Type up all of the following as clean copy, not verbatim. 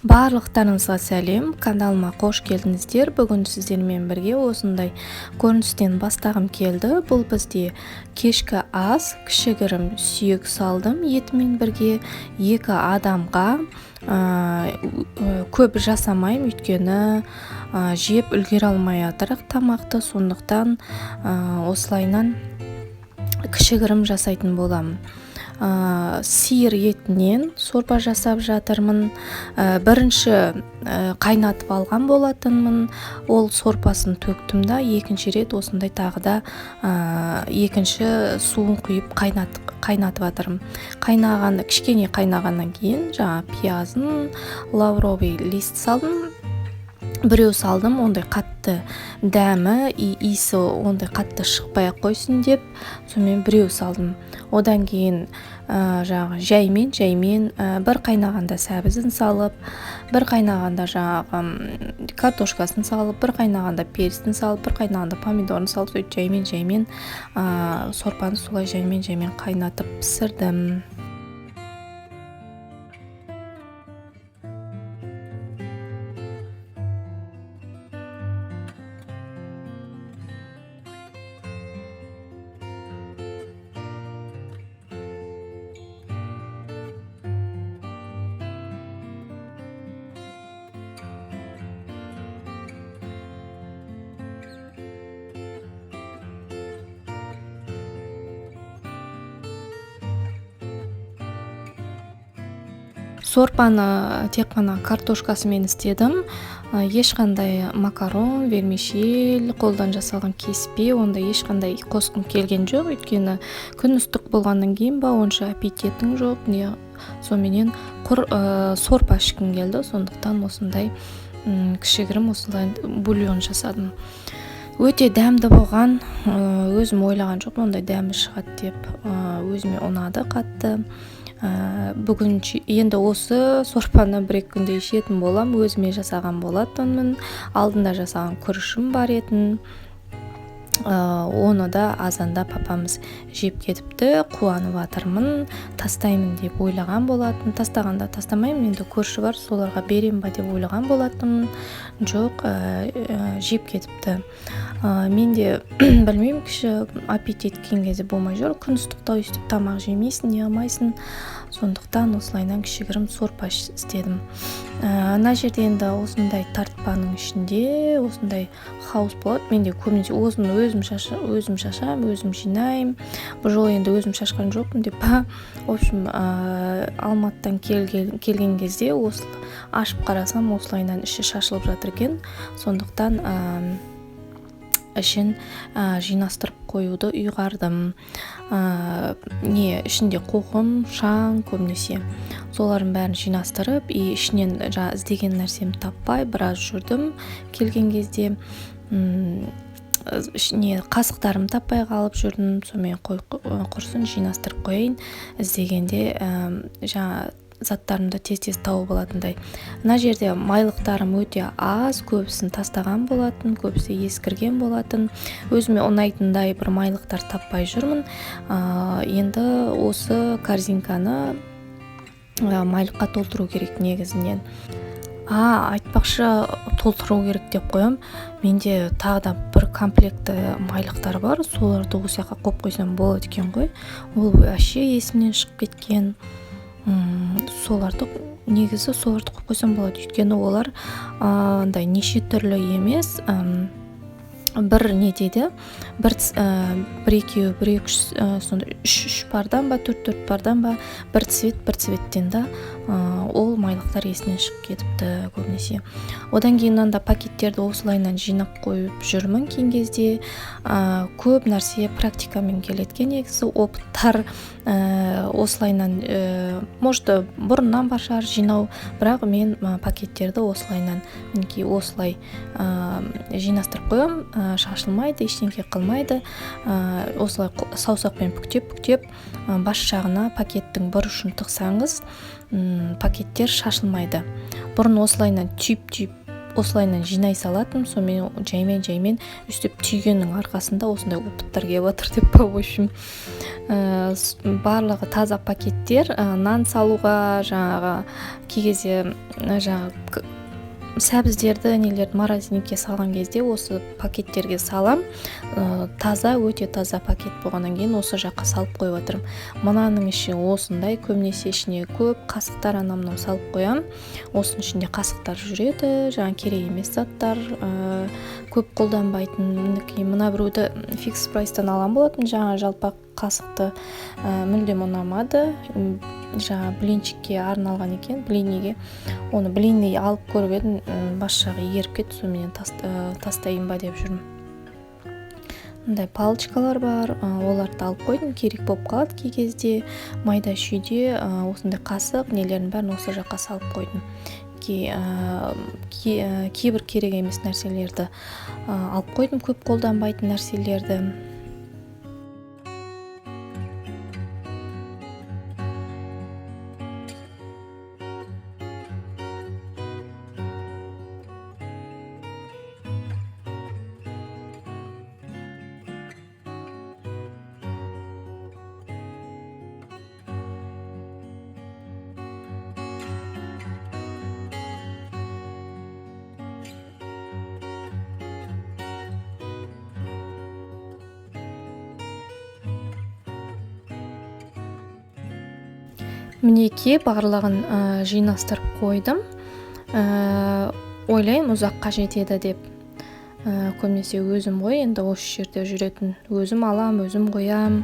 Барлықтарыңызға сәлем, каналыма қош келдіңіздер. Бүгін сіздермен бірге осындай көріністен бастағым келді. Бұл бізде кешкі ас, кішігірім сүйек салдым етімен бірге 2 адамға. Көп жасамайым, өйткені жеп үлгере алмай жатырық тамақты, сондықтан осылайынан кішігірім жасайтын боламын. Сиыр етінен сорпа жасап жатырмын. Бірінші қайнатып алған болатынмын. Ол сорпасын төктім да, екінші рет осындай тағы да екінші суын құйып қайнатып жатырмын. Кішкене қайнағаннан кейін жаңа пиязын, лавровый лист салдым. Біреу салдым, ондай қатты дәмі, иісі ондай қатты шықпай қойсын деп, сонымен біреу салдым. Одан кейін жаймен бір қайнағанда сәбізін салып, бір қайнағанда картошкасын салып, бір қайнағанда перістін салып, бір қайнағанда помидорын салып, сөйтіп жаймен сорпаны солай жаймен қайнатып пісірдім. Сорпаны тек қана картошкасымен істедім. Ешқандай макарон, вермишель, қолдан жасалған кеспе, онда ешқандай қосқым келген жоқ. Өйткені күн ыстық болғаннан кейін онша аппетитім жоқ. Сонымен сорпа ішкім келді. Сондықтан осындай кішігірім осылай бульон жасадым. Өте дәмді болған. Өзім ойлаған жоқ, ондай дәмі шығады деп. Өзіме ұнады қатты. Бүгін енді осы сорпаны 1-2 күнде ішетін болам. Өзіме жасаған болатынмын. Алдында жасаған күрішім бар етін. Оны да азанда папамыз жеп кетіпті. Қуанып жатырмын. Тастаймын деп ойлаған болатын. Тастағанда тастамаймын. Енді көрші бар, соларға берем ба деп ойлаған болатынмын. Жоқ, жеп кетіпті. Менде білмеймін, кіші аппетит келген кезде болмай жүр. Күн ыстықта өйстіп тамақ жемейсің, не алмайсың. Сондықтан осылайынан кішігірім сорпа істедім. Ана жерде енді осындай тартпаның ішінде осындай хаус болады. Менде көбінесе өзім шашам, өзім жинайым. Бұл жолы енді өзім шашқан жоқпын деп. В общем, Алматыдан келген кезде ашып қарасам, осылайынан іші шашылып жатыр екен. Сондықтан ішін жинастырып қоюды ұйғардым. Ішінде қоқым, шаң көбінесе. Соларын бәрін жинастырып, ішінен іздеген нәрсем таппай біраз жүрдім. Келген кезде қасықтарым таппай қалып жүрдім. Сонымен құрсын жинастырып қойайын. Іздегенде заттарымды тез тауып алатындай. Мына жерде майлықтарым өте аз, көбісін тастаған болатын, көбісі ескірген болатын. Өзіме ұнайтындай бір майлықтар таппай жүрмін. Енді осы корзинканы майлыққа толтыру керек негізінен. Айтпақшы, толтыру керек деп қоям. Менде тағы да бір комплекті майлықтар бар. Соларды осы жаққа қойып қойсам болады екен ғой. Ол вообще есімнен шығып кеткен. Соларды қойып қойсам болады. Өйткені олар неше түрлі емес. Бір не дейді? Бір-екеу, үш бардан ба, 4 бардан ба, бір цветтен да ол майлықтар есінен шығып кетіпті көбінесе. Одан кейін анда пакеттерді осылайынан жинап қойып жүрмін кейінгі кезде. Көп нәрсе практикамен келеткен негізі. Опыттар осылайынан может бұрыннан бар шығар жинау, бірақ мен пакеттерді осылайынан осылай жинастырып қоям. Шашылмайды, ештеңе қылмайды. Осылай саусақпен бүктеп бас жағына пакеттің бір ұшын тықсаңыз, пакеттер шашылмайды. Бұрын осылайынан түйіп осылайынан жинай салатым. Сонымен жаймен өстіп түйгеннің арқасында осындай опыттар келіп жатыр деп. В общем, барлығы таза пакеттер. Нан салуға, жаңағы кей кезде жаңағы сәбіздерді нелерді морозильникке салған кезде осы пакеттерге салам. Таза, өте таза пакет болғаннан кейін осы жаққа салып қойып отырмын. Мынаның іші осындай, көбінесе ішіне көп қасықтар анамнан салып қоям. Осының ішінде қасықтар жүреді, жаңа керек емес заттар, көп қолданбайтын. Мына біреуді фикс прайстан алған болатын, жаңа жалпақ қасықты мүлдем ұнамады. Жаңа блинчикке арналған екен, блинниге. Оны блинни алып көріп едім, бас жағы еріп кетті, сонымен тастайын ба деп жүрмін. Мындай палочкалар бар, оларды алып қойдым, керек болып қалады кей кезде. Майда шүйде осындай қасық нелерін бәрін осы жаққа салып қойдым. Кейбір керек емес нәрселерді алып қойдым, көп қолданбайтын нәрселерді. Мінеки барлығын жинастырып қойдым. Ойлаймын ұзаққа жетеді деп. Көбінесе өзім ғой, енді осы жерде жүретін. Өзім алам, өзім қоям.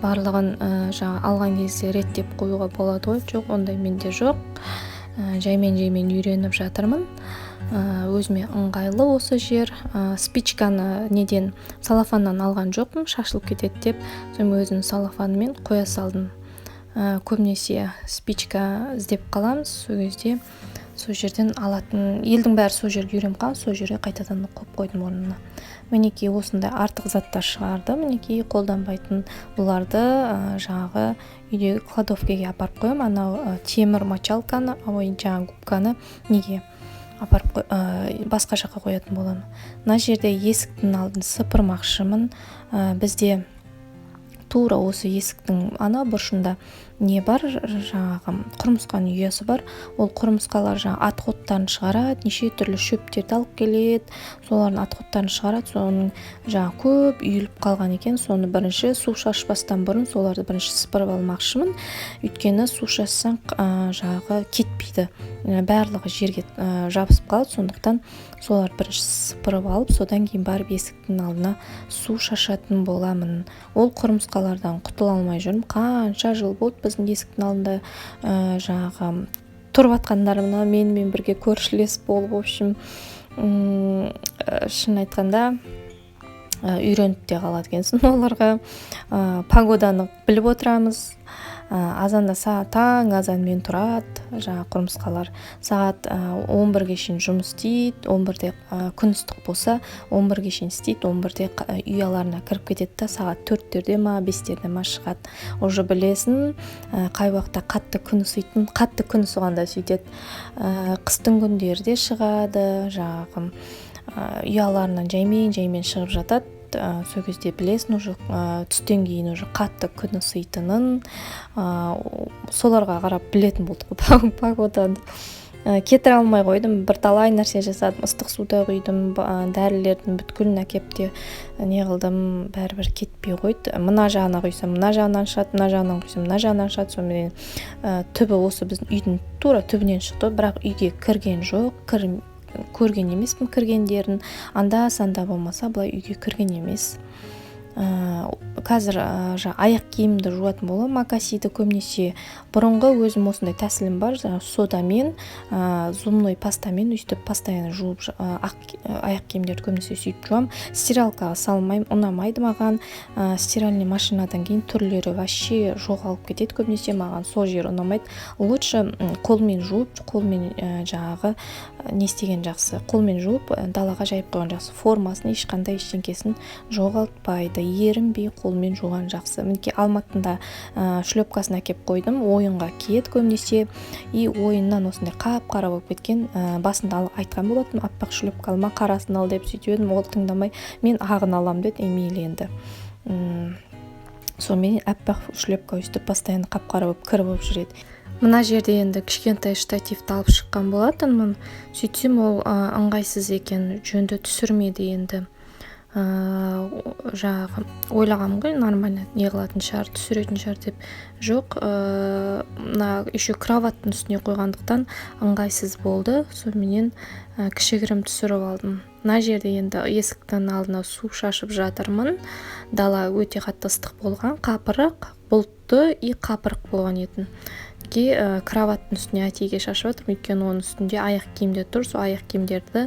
Барлығын алған кезде реттеп қоюға болады ғой. Жоқ, ондай менде жоқ. Жаймен үйреніп жатырмын. Өзіме ыңғайлы осы жер. Спичканы салафаннан алған жоқпын, шашылып кетеді деп. Соны өзім салафанымен қоя салдым. Көбінесе спичка іздеп қаламыз, сол кезде сол жерден алатын, елдің бәрі сол жерге үйреніп қалған, сол жерге қайтадан қойып қойдым орнына. Мінеки осындай артық заттар шығарды, мінеки қолданбайтын бұларды жаңағы үйдегі кладовкаға апарып қоямын. Анау темір мочалканы, жаңағы губканы неге апарып басқа жаққа қоятын боламын. Мына жерде есіктің алдын сыпырмақшымын. Бізде тура осы есіктің ана бұрышында не бар, жаңағы құрмысқаның ұясы бар. Ол құрмысқалар отходтарын шығарады, неше түрлі шөптерді алып келеді, солардың отходтарын шығарады. Соның көп үйіліп қалған екен. Соны бірінші су шашпастан бұрын соларды бірінші сыпырып алмақшымын. Өйткені су шашсаң кетпейді, барлығы жерге жабысып қалады. Сондықтан солар бірінші сыпырып алып, содан кейін барып есіктің алдына су шашатын боламын. Ол құрмысқалардан құтыла алмай жүрмін. Қанша жыл болды біздің есіктің алдында тұрып атқандарына менімен бірге көршілес болып, в общем, шын айтқанда үйреніп те қалады екенсің оларға. Погоданы біліп отырамыз. Азанда таң азанмен тұрады, құрмысқалар. Сағат 11-ге шейін жұмыс істейді, 11-де күн ыстық болса, 11-ге шейін істейді, 11-де ұяларына кіріп кетеді, сағат 4-терде ма, 5-терде ма шығады. Уже білесің, қай уақытта қатты күн ыситын, қатты күн ысығанда сөйтеді. Қыстың күндерде шығады, ұяларынан жаймен шығып жатады. Сол кезде білесің, түстен кейін қатты күн ыситынын, соларға қарап білетін болдық погоданы. Кетіре алмай қойдым, бірталай нәрсе жасадым, ыстық суда құйдым, дәрілердің бүткілін әкеп те не қылдым, бәрібір кетпей қойды. Мына жағына құйсам, мына жағынан шығады, мына жағынан құйсам, мына жағынан шығады. Сонымен түбі осы біздің үйдің тура түбінен шықты, бірақ үйге кірген жоқ, көрген емеспін кіргендерін. Анда-санда болмаса былай үйге кірген емес. Қазір аяқ киімді жуатын боламын. Макасиді көбінесе бұрынғы өзім осындай тәсілім бар, содамен, зубной пастамен өйстіп постоянно жуып аяқ киімдерді көбінесе сөйтіп жуам. Стиралкаға салмаймын, ұнамайды маған. Стиральный машинадан кейін түрлері вообще жоғалып кетеді, көбінесе маған сол жер ұнамайды. Лучше қолмен жуып, қолмен не істеген жақсы, қолмен жуып далаға жайып қойған жақсы. Формасын ешқандай ештеңкесін жоғалтпайды, ерінбей қолмен жуған жақсы. Мінекей Алматында шлепкасын әкеп қойдым, ойынға киеді көбінесе. И ойыннан осындай қап-қара болып кеткен. Басында айтқан болатын, аппақ шлепка алма, қарасын ал деп сөйтіп едім, ол тыңдамай, мен ағын алам деді, мейлі енді. сонымен аппақ шлепка өстіп постоянно қап-қара болып кір болып жүреді. Мына жерде енді кішкентай штативті алып шыққан болатынмын. Сөйтсем ол ыңғайсыз екен, жөнді түсірмеді енді. Жаңағы ойлағам ғой, нормально не қылатын шығар, түсіретін шығар деп. Жоқ, мына еще кроваттың үстіне қойғандықтан ыңғайсыз болды. Сонымен кішігірім түсіріп алдым. Мына жерде енді есіктің алдына су шашып жатырмын. Дала өте қатты ыстық болған, қапырық, бұлтты и қапырық болған етін. Кроваттың үстіне әтейге шашып жатырмын, өйткені оның үстінде аяқ киімдер тұр. Сол аяқ киімдерді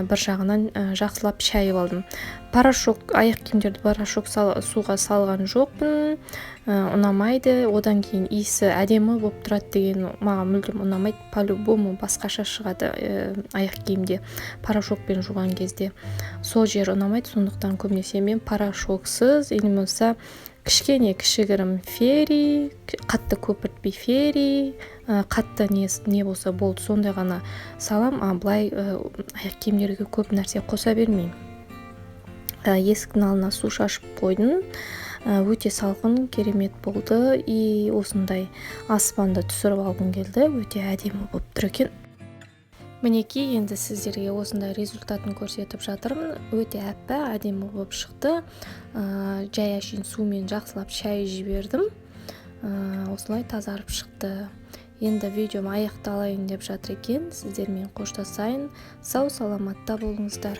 бір жағынан жақсылап шайып алдым. Аяқ киімдерді порошок суға салған жоқпын, ұнамайды. Одан кейін иісі әдемі болып тұрады деген маған мүлдем ұнамайды. По-любому басқаша шығады аяқ киімде порошокпен жуған кезде. Сол жер ұнамайды, сондықтан көбінесе мен порошоксыз, болмаса кішігірім фери, қатты көпіртпей фери, қатты не болса болды, сондай ғана салам. Былай аяқ киімдерге көп нәрсе қоса бермеймін. Есіктің алдына су шашып қойдым. Өте салқын, керемет болды. И осындай аспанды түсіріп алғым келді. Өте әдемі болып тұр екен. Мінекей, енді сіздерге осындай результатын көрсетіп жатырмын. Өте әппақ, әдемі болып шықты. Жай әшейін сумен жақсылап шайып жібердім. Осылай тазарып шықты. Енді видеом аяқталайын деп жатыр екен. Сіздермен қоштасайын. Сау саламатта болыңыздар.